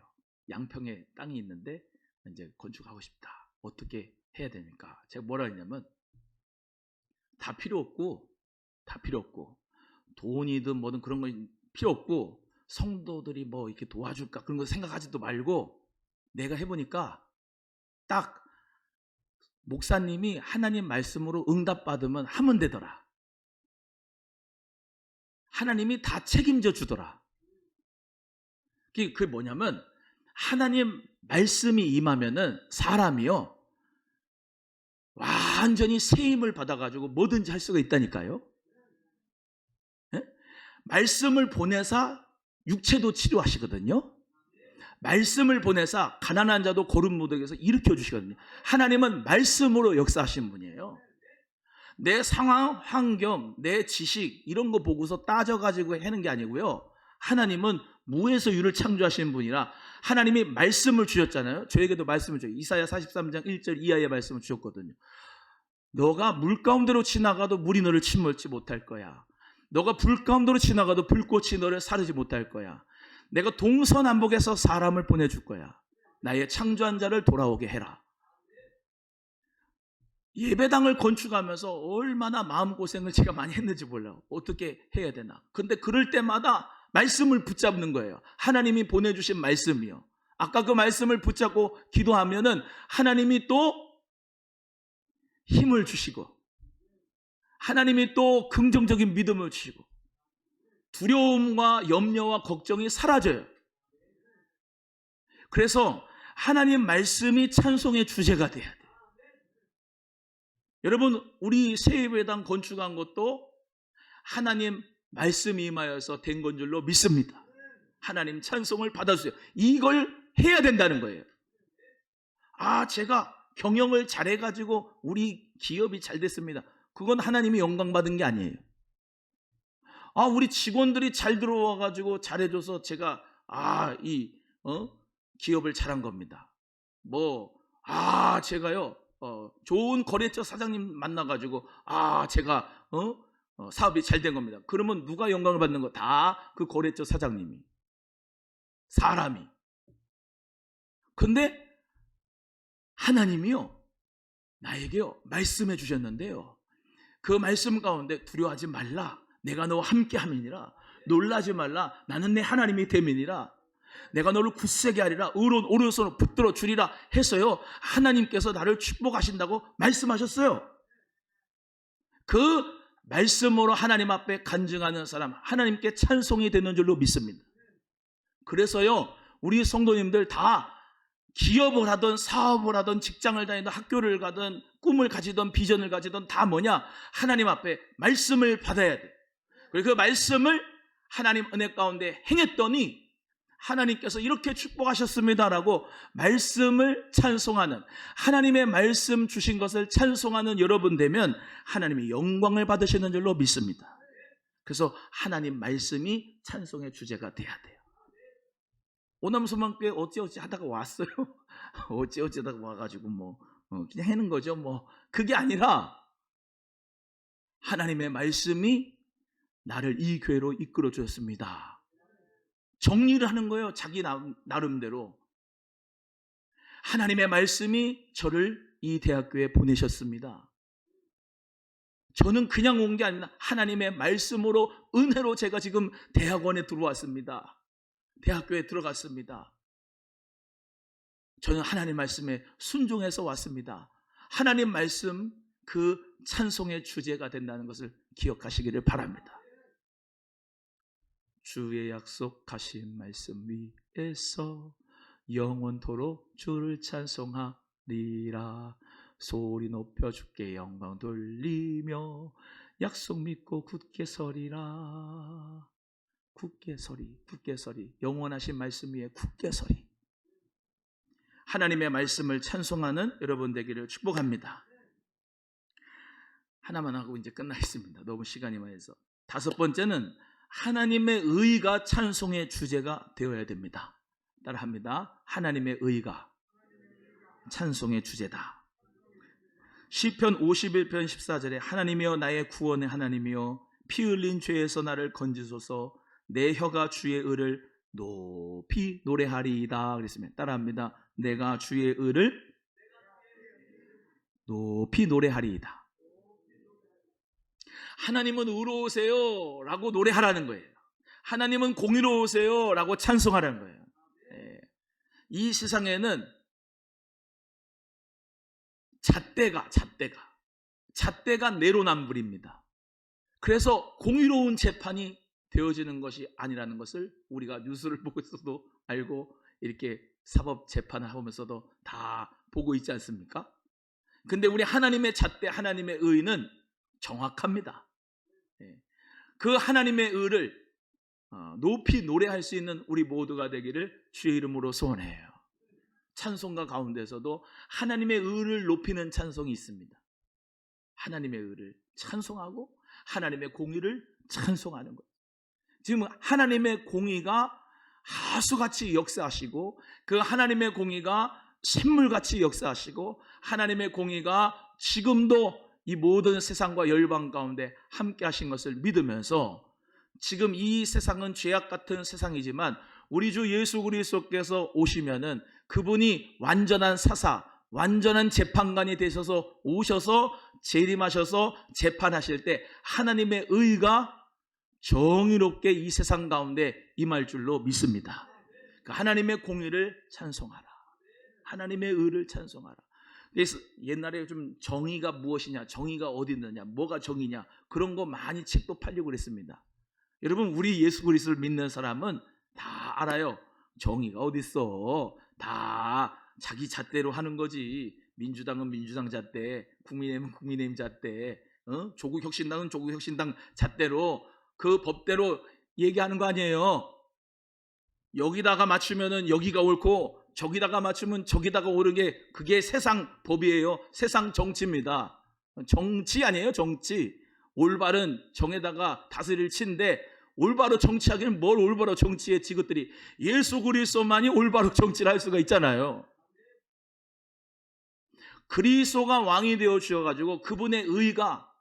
양평에 땅이 있는데 이제 건축하고 싶다. 어떻게 해야 됩니까? 제가 뭐라 했냐면 다 필요 없고 돈이든 뭐든 그런 건 필요 없고 성도들이 뭐 이렇게 도와줄까 그런 거 생각하지도 말고 내가 해보니까 딱 목사님이 하나님 말씀으로 응답받으면 하면 되더라. 하나님이 다 책임져 주더라. 그게 뭐냐면 하나님 말씀이 임하면은 사람이요 완전히 세임을 받아가지고 뭐든지 할 수가 있다니까요. 예? 말씀을 보내사 육체도 치료하시거든요. 말씀을 보내사 가난한 자도 고름무더기에서 일으켜 주시거든요. 하나님은 말씀으로 역사하신 분이에요. 내 상황, 환경, 내 지식 이런 거 보고서 따져가지고 하는 게 아니고요. 하나님은 무에서 유를 창조하시는 분이라 하나님이 말씀을 주셨잖아요. 저에게도 말씀을 주셨어요. 이사야 43장 1절 이하의 말씀을 주셨거든요. 너가 물 가운데로 지나가도 물이 너를 침몰치 못할 거야. 너가 불 가운데로 지나가도 불꽃이 너를 사르지 못할 거야. 내가 동서남북에서 사람을 보내줄 거야. 나의 창조한 자를 돌아오게 해라. 예배당을 건축하면서 얼마나 마음고생을 제가 많이 했는지 몰라요. 어떻게 해야 되나. 근데 그럴 때마다 말씀을 붙잡는 거예요. 하나님이 보내주신 말씀이요. 아까 그 말씀을 붙잡고 기도하면은 하나님이 또 힘을 주시고 하나님이 또 긍정적인 믿음을 주시고 두려움과 염려와 걱정이 사라져요. 그래서 하나님 말씀이 찬송의 주제가 돼야 돼요. 여러분 우리 새예배당 건축한 것도 하나님 말씀이 임하여서 된 건 줄로 믿습니다. 하나님 찬송을 받아주세요. 이걸 해야 된다는 거예요. 제가 경영을 잘해가지고 우리 기업이 잘 됐습니다. 그건 하나님이 영광 받은 게 아니에요. 우리 직원들이 잘 들어와가지고 잘해줘서 제가 기업을 잘한 겁니다. 제가요 좋은 거래처 사장님 만나가지고 제가 사업이 잘 된 겁니다. 그러면 누가 영광을 받는 거? 다 그 거래처 사장님이, 사람이. 근데 하나님이요 나에게요 말씀해 주셨는데요, 그 말씀 가운데 두려워하지 말라, 내가 너와 함께 함이니라, 놀라지 말라, 나는 내 하나님이 됨이니라, 내가 너를 굳세게 하리라, 의로운 오른손을 붙들어 주리라 해서요 하나님께서 나를 축복하신다고 말씀하셨어요. 그 말씀으로 하나님 앞에 간증하는 사람, 하나님께 찬송이 되는 줄로 믿습니다. 그래서요 우리 성도님들 다 기업을 하든 사업을 하든 직장을 다니든 학교를 가든 꿈을 가지든 비전을 가지든 다 뭐냐? 하나님 앞에 말씀을 받아야 돼. 그리고 그 말씀을 하나님 은혜 가운데 행했더니 하나님께서 이렇게 축복하셨습니다라고 말씀을 찬송하는, 하나님의 말씀 주신 것을 찬송하는 여러분 되면 하나님이 영광을 받으시는 줄로 믿습니다. 그래서 하나님 말씀이 찬송의 주제가 돼야 돼요. 오남소만교회 어찌어찌 하다가 왔어요. 어찌어찌 하다가 와가지고 그냥 하는 거죠. 그게 아니라 하나님의 말씀이 나를 이 교회로 이끌어 주셨습니다. 정리를 하는 거예요. 자기 나름대로. 하나님의 말씀이 저를 이 대학교에 보내셨습니다. 저는 그냥 온 게 아니라 하나님의 말씀으로 은혜로 제가 지금 대학원에 들어왔습니다. 대학교에 들어갔습니다. 저는 하나님 말씀에 순종해서 왔습니다. 하나님 말씀 그 찬송의 주제가 된다는 것을 기억하시기를 바랍니다. 주의 약속하신 말씀 위에서 영원토록 주를 찬송하리라. 소리 높여 주께 영광 돌리며 약속 믿고 굳게 서리라. 굳게 서리. 영원하신 말씀 위에 굳게 서리. 하나님의 말씀을 찬송하는 여러분 되기를 축복합니다. 하나만 하고 이제 끝나겠습니다. 너무 시간이 많이 해서. 5번째는 하나님의 의가 찬송의 주제가 되어야 됩니다. 따라합니다. 하나님의 의가 찬송의 주제다. 시편 51편 14절에 하나님이여 나의 구원의 하나님이여 피 흘린 죄에서 나를 건지소서, 내 혀가 주의 의를 높이 노래하리이다. 그랬으면 따라합니다. 내가 주의 의를 높이 노래하리이다. 하나님은 의로우세요 라고 노래하라는 거예요. 하나님은 공의로우세요 라고 찬송하라는 거예요. 이 세상에는 잣대가 내로남불입니다. 그래서 공의로운 재판이 되어지는 것이 아니라는 것을 우리가 뉴스를 보고 있어도 알고 이렇게 사법 재판을 하면서도 다 보고 있지 않습니까? 근데 우리 하나님의 잣대, 하나님의 의는 정확합니다. 그 하나님의 의를 높이 노래할 수 있는 우리 모두가 되기를 주의 이름으로 소원해요. 찬송가 가운데서도 하나님의 의를 높이는 찬송이 있습니다. 하나님의 의를 찬송하고 하나님의 공의를 찬송하는 것. 지금 하나님의 공의가 하수같이 역사하시고 그 하나님의 공의가 샘물같이 역사하시고 하나님의 공의가 지금도 이 모든 세상과 열방 가운데 함께 하신 것을 믿으면서 지금 이 세상은 죄악 같은 세상이지만 우리 주 예수 그리스도께서 오시면은 그분이 완전한 사사, 완전한 재판관이 되셔서 오셔서 재림하셔서 재판하실 때 하나님의 의가 정의롭게 이 세상 가운데 임할 줄로 믿습니다. 하나님의 공의를 찬송하라. 하나님의 의를 찬송하라. 그래서 옛날에 좀 정의가 무엇이냐, 정의가 어디 있느냐, 뭐가 정의냐 그런 거 많이 책도 팔리고 그랬습니다. 여러분 우리 예수 그리스도를 믿는 사람은 다 알아요. 정의가 어디 있어? 다 자기 잣대로 하는 거지. 민주당은 민주당 잣대, 국민의힘은 국민의힘 잣대, 조국혁신당은 조국혁신당 잣대로 그 법대로 얘기하는 거 아니에요. 여기다가 맞추면은 여기가 옳고 저기다가 맞추면 저기다가 옳게 그게 세상 법이에요. 세상 정치입니다. 정치 아니에요. 정치. 올바른 정에다가 다스릴 치인데 올바로 정치하기는 뭘 올바로 정치에 지것들이 예수 그리스도만이 올바로 정치를 할 수가 있잖아요. 그리스도가 왕이 되어 주셔가지고 그분의 의가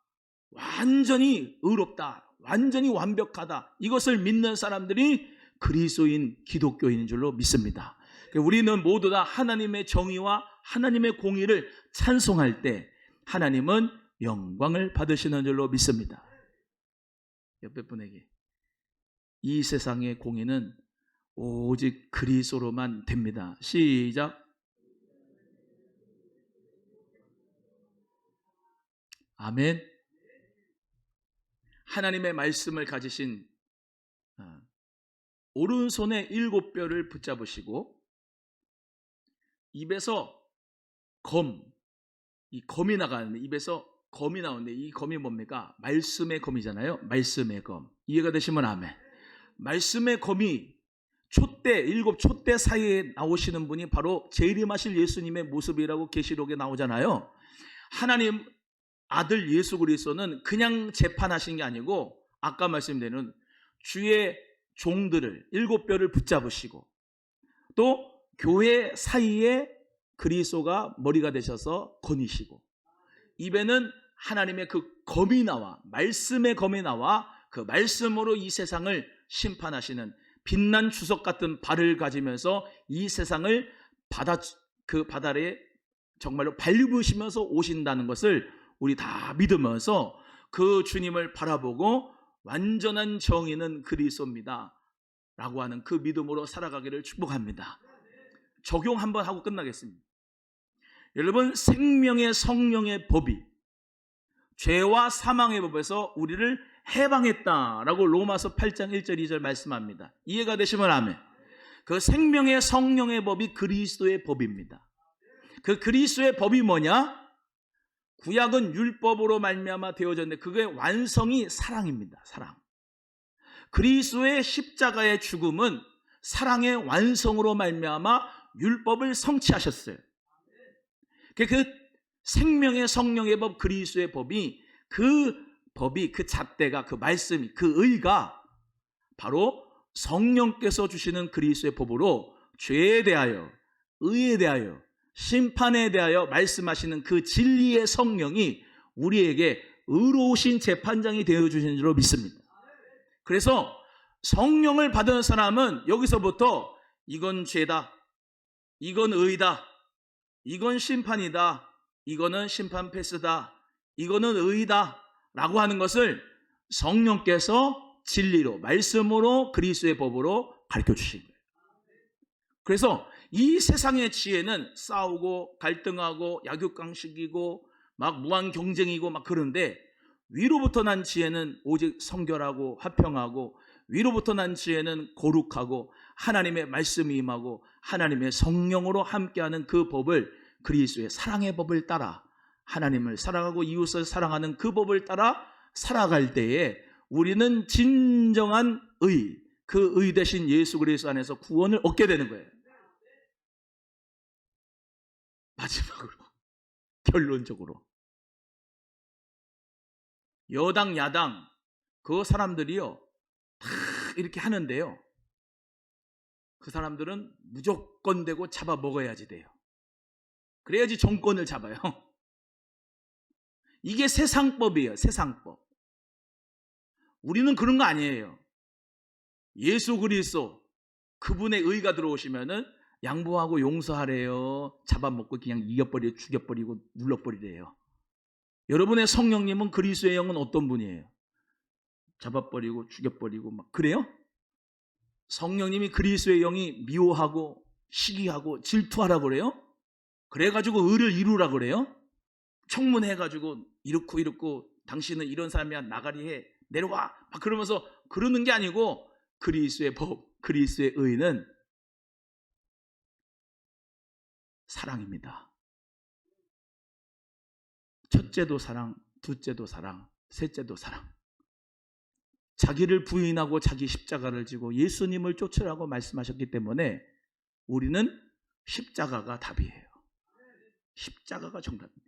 완전히 의롭다, 완전히 완벽하다 이것을 믿는 사람들이 그리스도인 기독교인인 줄로 믿습니다. 우리는 모두 다 하나님의 정의와 하나님의 공의를 찬송할 때 하나님은 영광을 받으시는 줄로 믿습니다. 옆에 분에게 이 세상의 공의는 오직 그리스도로만 됩니다. 시작. 아멘. 하나님의 말씀을 가지신 오른손에 7뼈를 붙잡으시고 입에서 이 검이 나가는데 입에서 검이 나오는데 이 검이 뭡니까? 말씀의 검이잖아요. 말씀의 검. 이해가 되시면 아멘. 말씀의 검이 촛대, 7촛대 사이에 나오시는 분이 바로 재림하실 예수님의 모습이라고 계시록에 나오잖아요. 하나님 아들 예수 그리스도는 그냥 재판하신 게 아니고 아까 말씀드린 주의 종들을 7뼈를 붙잡으시고 또 교회 사이에 그리스도가 머리가 되셔서 거니시고 입에는 하나님의 그 검이 나와 말씀의 검이 나와 그 말씀으로 이 세상을 심판하시는 빛난 주석 같은 발을 가지면서 이 세상을 그 바다에 정말로 밟으시면서 오신다는 것을 우리 다 믿으면서 그 주님을 바라보고 완전한 정의는 그리스도입니다 라고 하는 그 믿음으로 살아가기를 축복합니다. 적용 한번 하고 끝나겠습니다. 여러분 생명의 성령의 법이 죄와 사망의 법에서 우리를 해방했다라고 로마서 8장 1절 2절 말씀합니다. 이해가 되시면 아멘. 그 생명의 성령의 법이 그리스도의 법입니다. 그 그리스도의 법이 뭐냐? 구약은 율법으로 말미암아 되어졌는데 그의 완성이 사랑입니다. 사랑. 그리스도의 십자가의 죽음은 사랑의 완성으로 말미암아 율법을 성취하셨어요. 그 생명의 성령의 법 그리스도의 법이 그 잣대가 그 말씀이 그 의가 바로 성령께서 주시는 그리스도의 법으로 죄에 대하여 의에 대하여 심판에 대하여 말씀하시는 그 진리의 성령이 우리에게 의로우신 재판장이 되어주시는 줄로 믿습니다. 그래서 성령을 받은 사람은 여기서부터 이건 죄다, 이건 의다, 이건 심판이다, 이거는 심판 패스다, 이거는 의다 라고 하는 것을 성령께서 진리로 말씀으로 그리스도의 법으로 가르쳐 주신 거예요. 그래서 이 세상의 지혜는 싸우고 갈등하고 약육강식이고 막 무한 경쟁이고 막 그런데 위로부터 난 지혜는 오직 성결하고 화평하고, 위로부터 난 지혜는 거룩하고, 하나님의 말씀이 임하고 하나님의 성령으로 함께하는 그 법을, 그리스도의 사랑의 법을 따라, 하나님을 사랑하고 이웃을 사랑하는 그 법을 따라 살아갈 때에 우리는 진정한 의, 그 의 대신 예수 그리스도 안에서 구원을 얻게 되는 거예요. 마지막으로, 결론적으로, 여당 야당 그 사람들이요 다 이렇게 하는데요, 그 사람들은 무조건 되고 잡아먹어야지 돼요. 그래야지 정권을 잡아요. 이게 세상법이에요. 세상법. 우리는 그런 거 아니에요. 예수 그리스도 그분의 의가 들어오시면은 양보하고 용서하래요. 잡아먹고 그냥 이겨버리고 죽여버리고 눌러버리래요. 여러분의 성령님은, 그리스도의 영은 어떤 분이에요? 잡아버리고 죽여버리고 막 그래요? 성령님이, 그리스도의 영이 미워하고 시기하고 질투하라고 그래요? 그래가지고 의를 이루라고 그래요? 청문해가지고 이렇고 당신은 이런 사람이야, 나가리 해, 내려와, 막 그러면서 그러는 게 아니고, 그리스도의 법, 그리스도의 의는 사랑입니다. 첫째도 사랑, 둘째도 사랑, 셋째도 사랑. 자기를 부인하고 자기 십자가를 지고 예수님을 쫓으라고 말씀하셨기 때문에 우리는 십자가가 답이에요. 십자가가 정답입니다.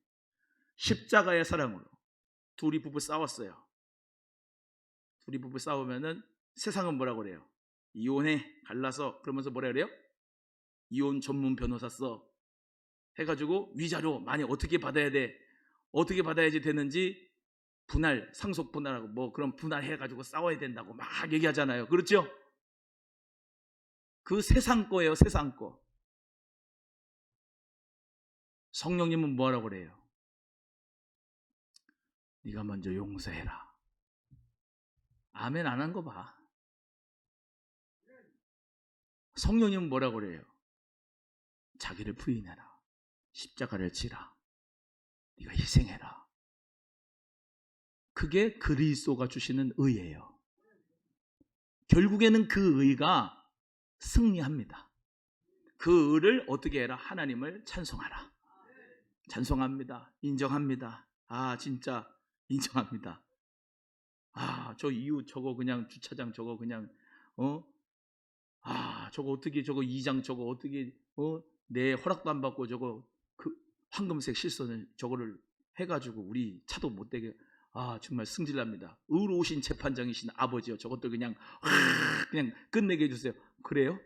십자가의 사랑으로. 둘이 부부 싸웠어요. 둘이 부부 싸우면은 세상은 뭐라고 그래요? 이혼해, 갈라서. 그러면서 뭐라 그래요? 이혼 전문 변호사 써 해가지고 위자료 많이 어떻게 받아야 돼, 어떻게 받아야지 되는지 분할, 상속 분할하고 뭐 그런 분할해가지고 싸워야 된다고 막 얘기하잖아요. 그렇죠? 그 세상 거예요. 세상 거. 성령님은 뭐라고 그래요? 네가 먼저 용서해라. 아멘 안 한 거 봐. 성령님은 뭐라고 그래요? 자기를 부인해라. 십자가를 지라. 네가 희생해라. 그게 그리스도가 주시는 의예요. 결국에는 그 의가 승리합니다. 그 의를 어떻게 해라? 하나님을 찬송하라. 찬송합니다. 인정합니다. 아, 진짜 인정합니다. 아, 저 이웃 저거 그냥 주차장 저거 그냥 저거 어떻게, 저거 이장 저거 어떻게 내 허락도 안 받고 저거 그 황금색 실선을 저거를 해가지고 우리 차도 못 되게, 정말 승질납니다. 의로우신 재판장이신 아버지요, 저것들 그냥 끝내게 해주세요. 그래요?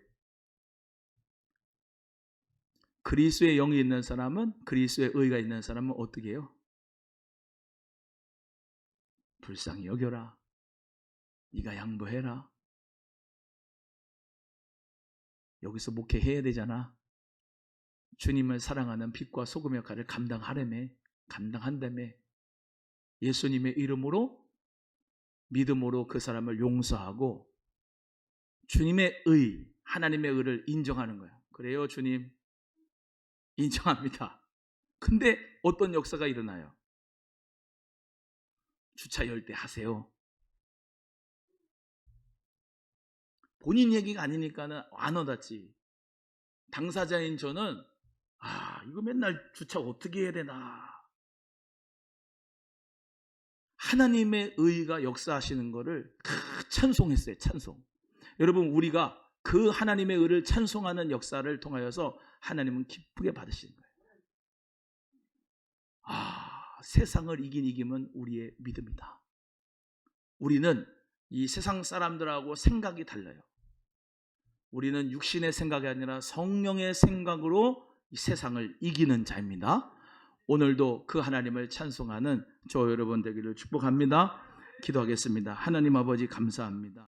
그리스도의 영이 있는 사람은, 그리스도의 의가 있는 사람은 어떻게 해요? 불쌍히 여겨라. 네가 양보해라. 여기서 목회해야 되잖아. 주님을 사랑하는 빛과 소금의 역할을 감당한다며. 예수님의 이름으로, 믿음으로 그 사람을 용서하고 주님의 의, 하나님의 의를 인정하는 거야. 그래요, 주님? 인정합니다. 근데 어떤 역사가 일어나요? 주차 열 때 하세요. 본인 얘기가 아니니까는 안 와닿지. 당사자인 저는 이거 맨날 주차 어떻게 해야 되나. 하나님의 의가 역사하시는 거를 찬송했어요. 찬송. 여러분, 우리가 그 하나님의 의를 찬송하는 역사를 통하여서 하나님은 기쁘게 받으시는 거예요. 세상을 이긴 이김은 우리의 믿음이다. 우리는 이 세상 사람들하고 생각이 달라요. 우리는 육신의 생각이 아니라 성령의 생각으로 이 세상을 이기는 자입니다. 오늘도 그 하나님을 찬송하는 저 여러분 되기를 축복합니다. 기도하겠습니다. 하나님 아버지 감사합니다.